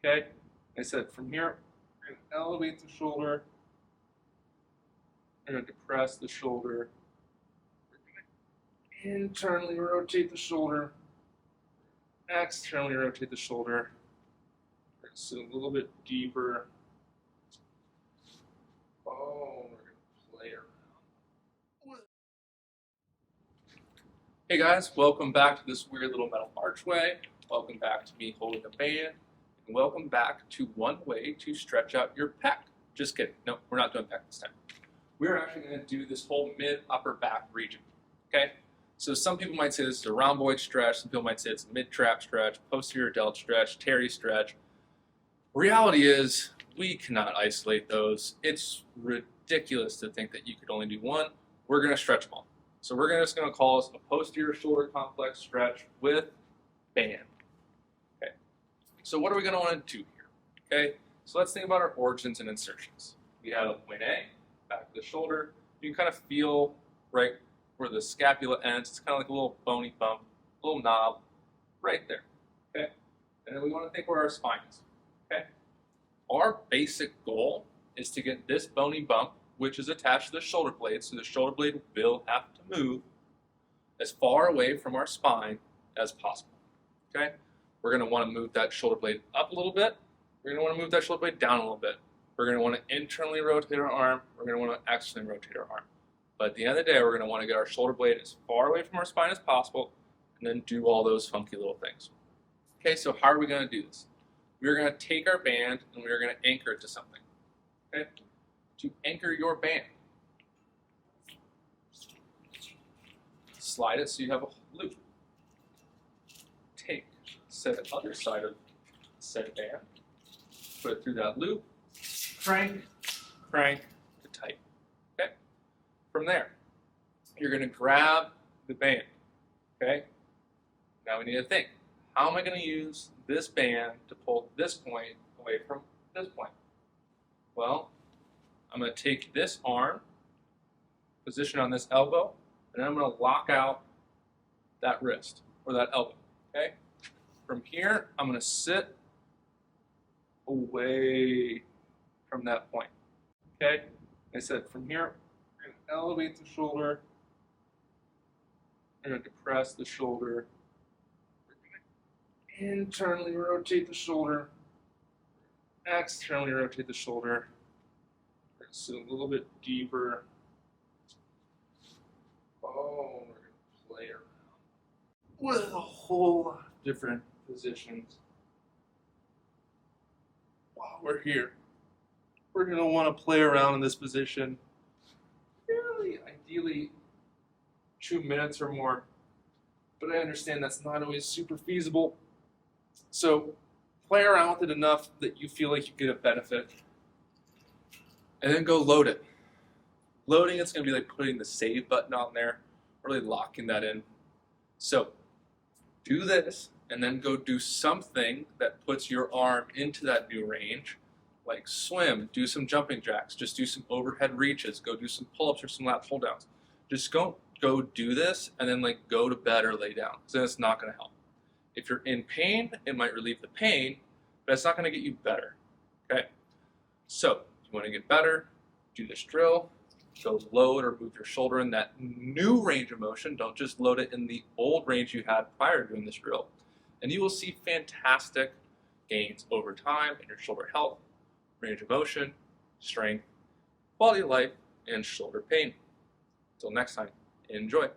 Okay? Like I said, from here, we're going to elevate the shoulder. We're going to depress the shoulder. We're going to internally rotate the shoulder. Externally rotate the shoulder. We're going to sit a little bit deeper. Oh, we're going to play around. Hey guys, welcome back to this weird little metal archway. Welcome back to me holding a band. And welcome back to one way to stretch out your pec. Just kidding. No, we're not doing pec this time. We're actually going to do this whole mid-upper back region. Okay? So some people might say this is a rhomboid stretch. Some people might say it's a mid-trap stretch, posterior delt stretch, Terry stretch. Reality is we cannot isolate those. It's ridiculous to think that you could only do one. We're going to stretch them all. So we're just going to call this a posterior shoulder complex stretch with band. Okay. So what are we going to want to do here? Okay. So let's think about our origins and insertions. We have point A, back of the shoulder. You can kind of feel right where the scapula ends. It's kind of like a little bony bump, a little knob right there. Okay. And then we want to think where our spine is. Okay. Our basic goal is to get this bony bump, which is attached to the shoulder blade, so the shoulder blade will have to move as far away from our spine as possible. Okay? We're going to want to move that shoulder blade up a little bit. We're going to want to move that shoulder blade down a little bit. We're going to want to internally rotate our arm. We're going to want to externally rotate our arm. But at the end of the day, we're going to want to get our shoulder blade as far away from our spine as possible and then do all those funky little things. Okay, so how are we going to do this? We're going to take our band and we're going to anchor it to something. Okay? To anchor your band, slide it so you have a loop. Take said other side of said band, put it through that loop, crank, crank to tight. Okay? From there, you're going to grab the band. Okay? Now we need to think, how am I going to use this band to pull this point away from this point? Well, I'm going to take this arm, position on this elbow, and then I'm going to lock out that wrist or that elbow. Okay? From here, I'm going to sit away from that point. Okay? Like I said, from here, we're going to elevate the shoulder. We're going to depress the shoulder. We're going to internally rotate the shoulder. Externally rotate the shoulder. So a little bit deeper. Oh, we're going to play around with a whole lot of different positions. While we're here, we're going to want to play around in this position. Really, ideally, 2 minutes or more. But I understand that's not always super feasible. So play around with it enough that you feel like you get a benefit. And then go load it. Loading, it's going to be like putting the save button on there, really locking that in. So do this, and then go do something that puts your arm into that new range, like swim, do some jumping jacks, just do some overhead reaches, go do some pull-ups or some lat pull-downs. Just go do this, and then like go to bed or lay down, because then it's not going to help. If you're in pain, it might relieve the pain, but it's not going to get you better. Okay? So you want to get better, do this drill, go load or move your shoulder in that new range of motion. Don't just load it in the old range you had prior to doing this drill. And you will see fantastic gains over time in your shoulder health, range of motion, strength, quality of life, and shoulder pain. Until next time, enjoy.